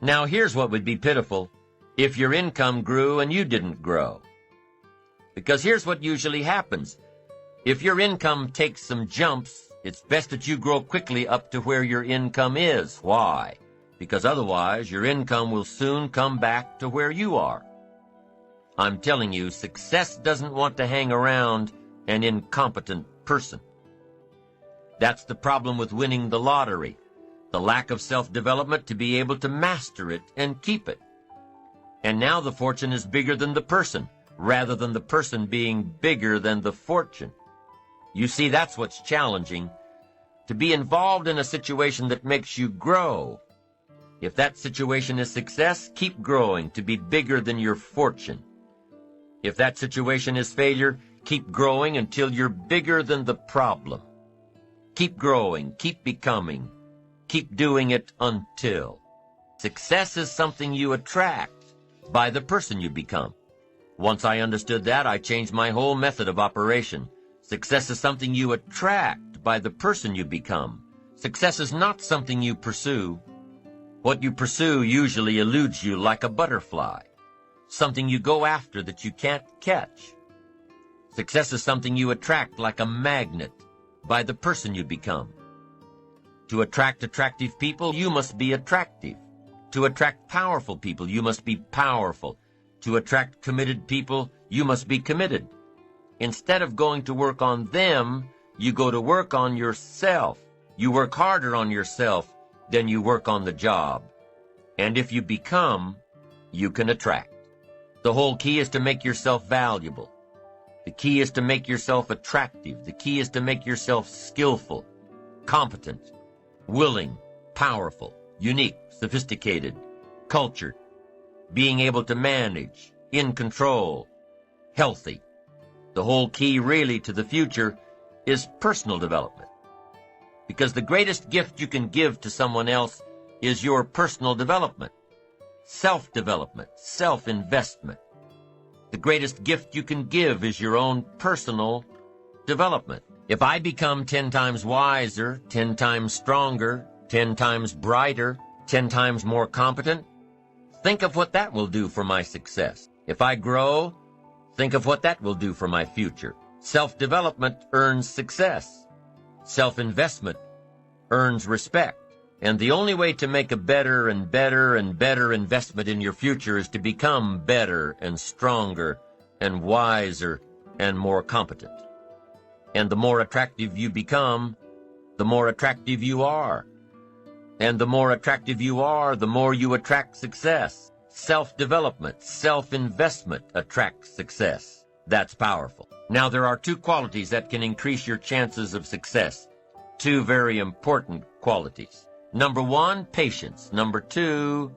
Now here's what would be pitiful if your income grew and you didn't grow. Because here's what usually happens. If your income takes some jumps, it's best that you grow quickly up to where your income is. Why? Because otherwise your income will soon come back to where you are. I'm telling you, success doesn't want to hang around an incompetent person. That's the problem with winning the lottery, the lack of self-development to be able to master it and keep it. And now the fortune is bigger than the person, rather than the person being bigger than the fortune. You see, that's what's challenging, to be involved in a situation that makes you grow. If that situation is success, keep growing to be bigger than your fortune. If that situation is failure, keep growing until you're bigger than the problem. Keep growing, keep becoming, keep doing it until. Success is something you attract by the person you become. Once I understood that, I changed my whole method of operation. Success is something you attract by the person you become. Success is not something you pursue. What you pursue usually eludes you like a butterfly, something you go after that you can't catch. Success is something you attract like a magnet by the person you become. To attract attractive people, you must be attractive. To attract powerful people, you must be powerful. To attract committed people, you must be committed. Instead of going to work on them, you go to work on yourself. You work harder on yourself than you work on the job. And if you become, you can attract. The whole key is to make yourself valuable. The key is to make yourself attractive. The key is to make yourself skillful, competent, willing, powerful, unique, sophisticated, cultured, being able to manage, in control, healthy. The whole key really to the future is personal development. Because the greatest gift you can give to someone else is your personal development, self-development, self-investment. The greatest gift you can give is your own personal development. If I become 10 times wiser, 10 times stronger, 10 times brighter, 10 times more competent, think of what that will do for my success. If I grow, think of what that will do for my future. Self-development earns success. Self-investment earns respect. And the only way to make a better and better and better investment in your future is to become better and stronger and wiser and more competent. And the more attractive you become, the more attractive you are. And the more attractive you are, the more you attract success. Self-development, self-investment attracts success. That's powerful. Now, there are two qualities that can increase your chances of success. Two very important qualities. Number one, patience. Number two,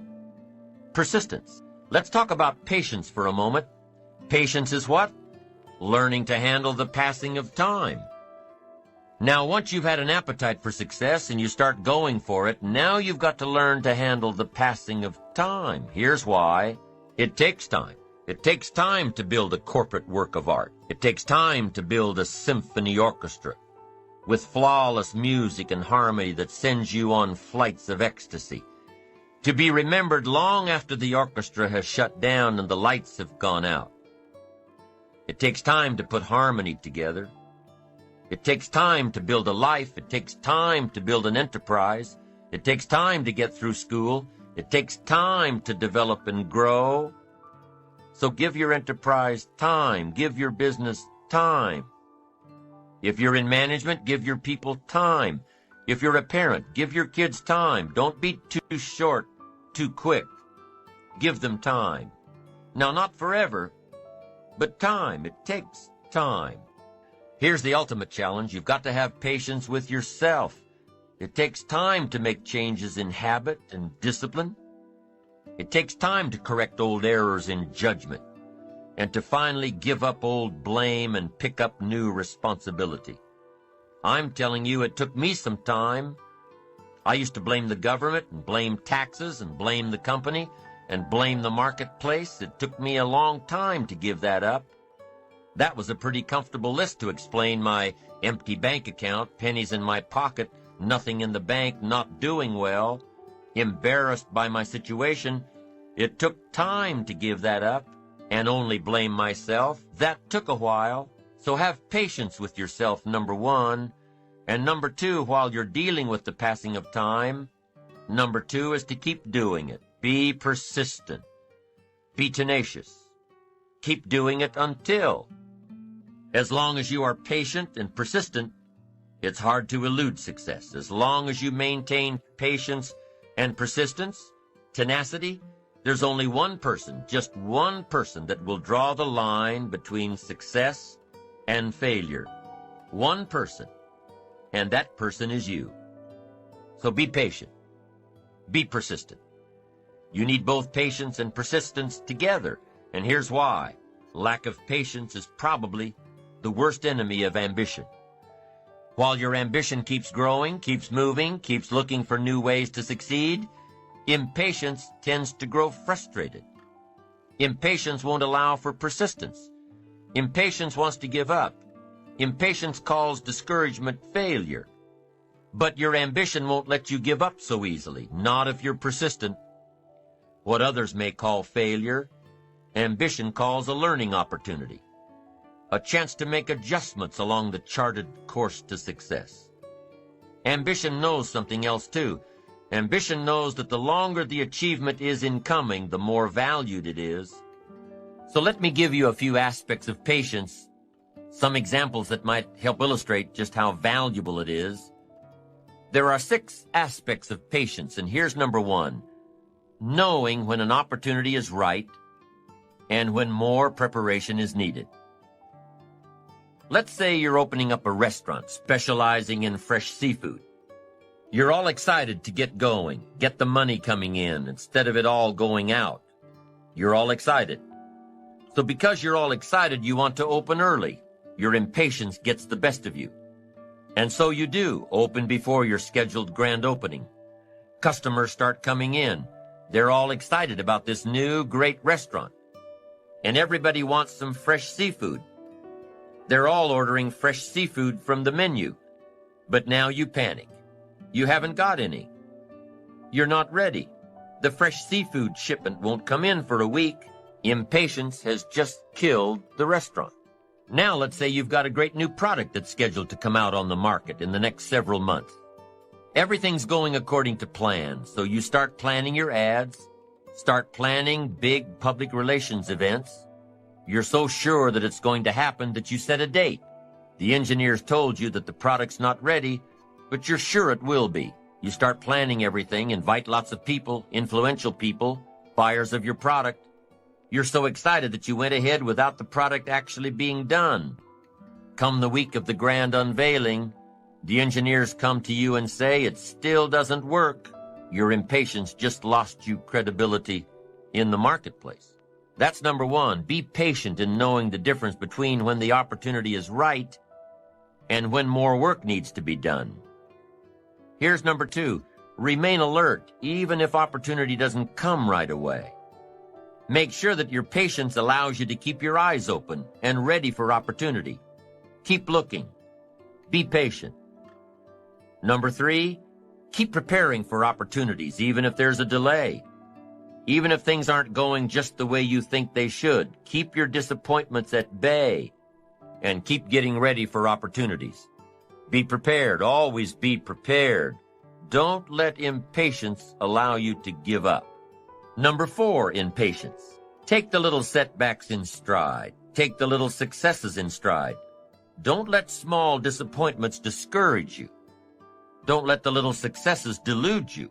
persistence. Let's talk about patience for a moment. Patience is what? Learning to handle the passing of time. Now, once you've had an appetite for success and you start going for it, now you've got to learn to handle the passing of time. Here's why. It takes time. It takes time to build a corporate work of art. It takes time to build a symphony orchestra with flawless music and harmony that sends you on flights of ecstasy, to be remembered long after the orchestra has shut down and the lights have gone out. It takes time to put harmony together. It takes time to build a life. It takes time to build an enterprise. It takes time to get through school. It takes time to develop and grow. So give your enterprise time. Give your business time. If you're in management, give your people time. If you're a parent, give your kids time. Don't be too short, too quick. Give them time. Now, not forever, but time. It takes time. Here's the ultimate challenge. You've got to have patience with yourself. It takes time to make changes in habit and discipline. It takes time to correct old errors in judgment and to finally give up old blame and pick up new responsibility. I'm telling you, it took me some time. I used to blame the government and blame taxes and blame the company and blame the marketplace. It took me a long time to give that up. That was a pretty comfortable list to explain my empty bank account, pennies in my pocket, nothing in the bank, not doing well. embarrassed by my situation. It took time to give that up and only blame myself. That took a while. So have patience with yourself, number one. And number two, while you're dealing with the passing of time, number two is to keep doing it. Be persistent. Be tenacious. Keep doing it until. As long as you are patient and persistent, it's hard to elude success. As long as you maintain patience and persistence, tenacity, there's only one person, just one person, that will draw the line between success and failure. One person, and that person is you. So be patient. Be persistent. You need both patience and persistence together, and here's why. Lack of patience is probably the worst enemy of ambition. While your ambition keeps growing, keeps moving, keeps looking for new ways to succeed, impatience tends to grow frustrated. Impatience won't allow for persistence. Impatience wants to give up. Impatience calls discouragement failure. But your ambition won't let you give up so easily, not if you're persistent. What others may call failure, ambition calls a learning opportunity, a chance to make adjustments along the charted course to success. Ambition knows something else too. Ambition knows that the longer the achievement is in coming, the more valued it is. So let me give you a few aspects of patience, some examples that might help illustrate just how valuable it is. There are 6 aspects of patience, and here's number 1. Knowing when an opportunity is right and when more preparation is needed. Let's say you're opening up a restaurant specializing in fresh seafood. You're all excited to get going, get the money coming in instead of it all going out. You're all excited. So because you're all excited, you want to open early. Your impatience gets the best of you. And so you do, open before your scheduled grand opening. Customers start coming in. They're all excited about this new great restaurant. And everybody wants some fresh seafood. They're all ordering fresh seafood from the menu. But now you panic. You haven't got any. You're not ready. The fresh seafood shipment won't come in for a week. Impatience has just killed the restaurant. Now let's say you've got a great new product that's scheduled to come out on the market in the next several months. Everything's going according to plan, so you start planning your ads, start planning big public relations events. You're so sure that it's going to happen that you set a date. The engineers told you that the product's not ready, but you're sure it will be. You start planning everything, invite lots of people, influential people, buyers of your product. You're so excited that you went ahead without the product actually being done. Come the week of the grand unveiling, the engineers come to you and say it still doesn't work. Your impatience just lost you credibility in the marketplace. That's number 1. Be patient in knowing the difference between when the opportunity is right and when more work needs to be done. Here's number 2. Remain alert, even if opportunity doesn't come right away. Make sure that your patience allows you to keep your eyes open and ready for opportunity. Keep looking. Be patient. Number 3, keep preparing for opportunities, even if there's a delay. Even if things aren't going just the way you think they should, keep your disappointments at bay and keep getting ready for opportunities. Be prepared. Always be prepared. Don't let impatience allow you to give up. Number 4 in patience. Take the little setbacks in stride. Take the little successes in stride. Don't let small disappointments discourage you. Don't let the little successes delude you.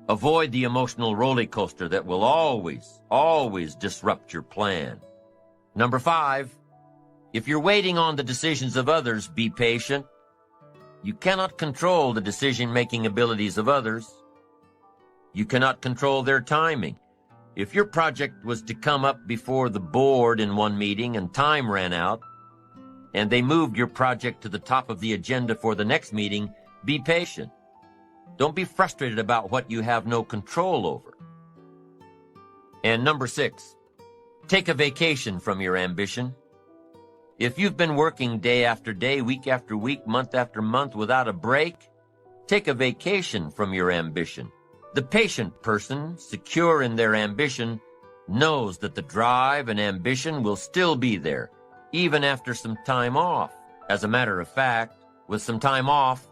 Avoid the emotional roller coaster that will always disrupt your plan. Number 5, if you're waiting on the decisions of others, be patient. You cannot control the decision-making abilities of others. You cannot control their timing. If your project was to come up before the board in one meeting and time ran out, and they moved your project to the top of the agenda for the next meeting, be patient. Don't be frustrated about what you have no control over. And number 6, take a vacation from your ambition. If you've been working day after day, week after week, month after month without a break, take a vacation from your ambition. The patient person, secure in their ambition, knows that the drive and ambition will still be there, even after some time off. As a matter of fact, with some time off,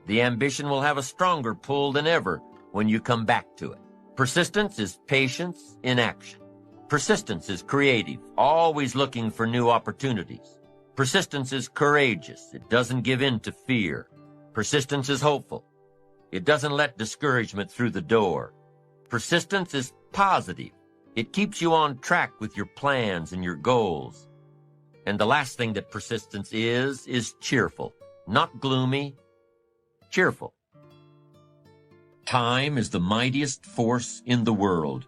the ambition will have a stronger pull than ever when you come back to it. Persistence is patience in action. Persistence is creative, always looking for new opportunities. Persistence is courageous. It doesn't give in to fear. Persistence is hopeful. It doesn't let discouragement through the door. Persistence is positive. It keeps you on track with your plans and your goals. And the last thing that persistence is cheerful. Not gloomy, cheerful. Time is the mightiest force in the world,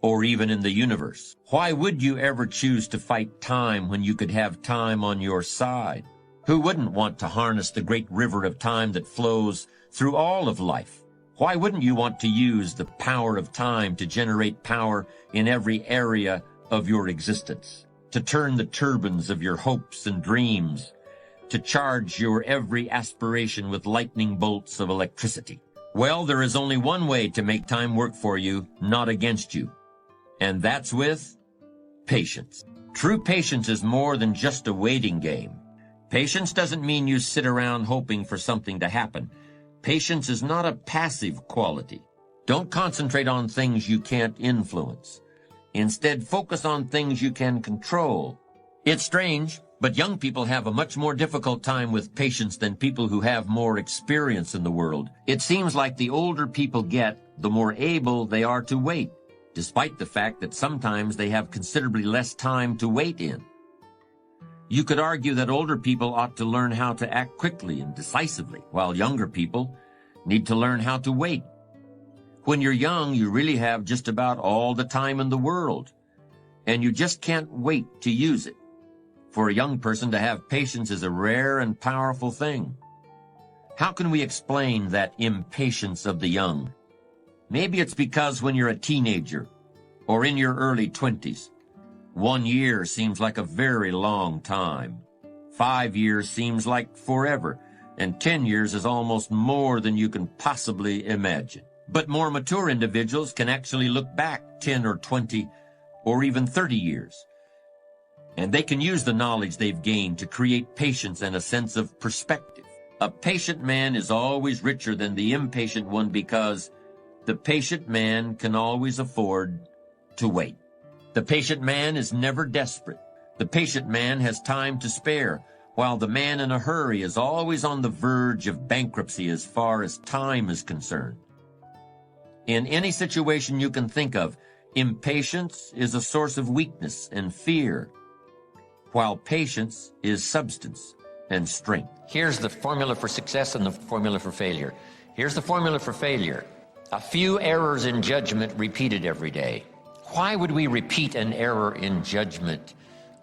or even in the universe. Why would you ever choose to fight time when you could have time on your side? Who wouldn't want to harness the great river of time that flows through all of life? Why wouldn't you want to use the power of time to generate power in every area of your existence? To turn the turbines of your hopes and dreams, to charge your every aspiration with lightning bolts of electricity? Well, there is only one way to make time work for you, not against you. And that's with patience. True patience is more than just a waiting game. Patience doesn't mean you sit around hoping for something to happen. Patience is not a passive quality. Don't concentrate on things you can't influence. Instead, focus on things you can control. It's strange, but young people have a much more difficult time with patience than people who have more experience in the world. It seems like the older people get, the more able they are to wait, despite the fact that sometimes they have considerably less time to wait in. You could argue that older people ought to learn how to act quickly and decisively, while younger people need to learn how to wait. When you're young, you really have just about all the time in the world, and you just can't wait to use it. For a young person to have patience is a rare and powerful thing. How can we explain that impatience of the young? Maybe it's because when you're a teenager or in your early 20s, 1 year seems like a very long time. 5 years seems like forever, and 10 years is almost more than you can possibly imagine. But more mature individuals can actually look back 10 or 20 or even 30 years. And they can use the knowledge they've gained to create patience and a sense of perspective. A patient man is always richer than the impatient one because the patient man can always afford to wait. The patient man is never desperate. The patient man has time to spare, while the man in a hurry is always on the verge of bankruptcy as far as time is concerned. In any situation you can think of, impatience is a source of weakness and fear, while patience is substance and strength. Here's the formula for success and the formula for failure. Here's the formula for failure. A few errors in judgment repeated every day. Why would we repeat an error in judgment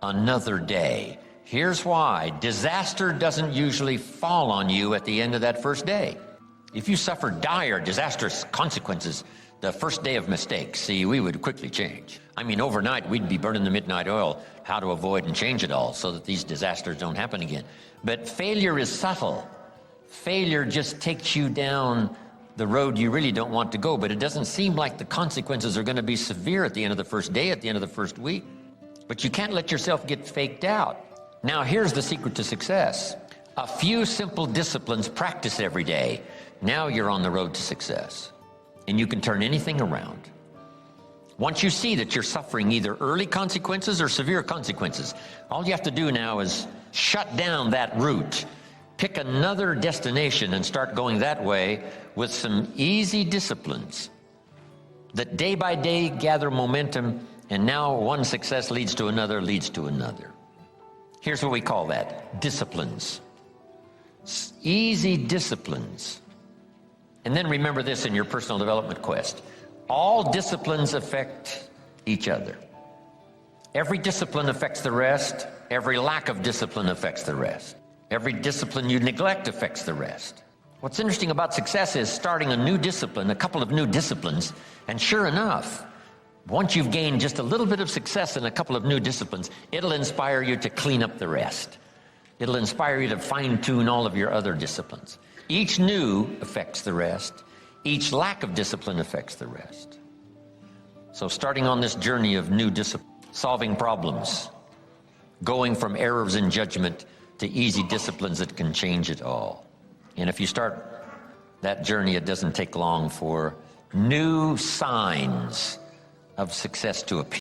another day? Here's why. Disaster doesn't usually fall on you at the end of that first day. If you suffer dire, disastrous consequences the first day of mistakes, see, we would quickly change. I mean, overnight, we'd be burning the midnight oil, how to avoid and change it all so that these disasters don't happen again. But failure is subtle. Failure just takes you down the road you really don't want to go, but it doesn't seem like the consequences are going to be severe at the end of the first day, at the end of the first week. But you can't let yourself get faked out. Now, here's the secret to success. A few simple disciplines practiced every day. Now you're on the road to success, and you can turn anything around. Once you see that you're suffering either early consequences or severe consequences, all you have to do now is shut down that route, pick another destination and start going that way with some easy disciplines that day by day gather momentum, and now one success leads to another, leads to another. Here's what we call that, disciplines. Easy disciplines. And then remember this in your personal development quest. All disciplines affect each other. Every discipline affects the rest. Every lack of discipline affects the rest. Every discipline you neglect affects the rest. What's interesting about success is starting a new discipline, a couple of new disciplines, and sure enough, once you've gained just a little bit of success in a couple of new disciplines, it'll inspire you to clean up the rest. It'll inspire you to fine-tune all of your other disciplines. Each new affects the rest. Each lack of discipline affects the rest. So starting on this journey of new discipline, solving problems, going from errors in judgment to easy disciplines that can change it all. And if you start that journey, it doesn't take long for new signs of success to appear.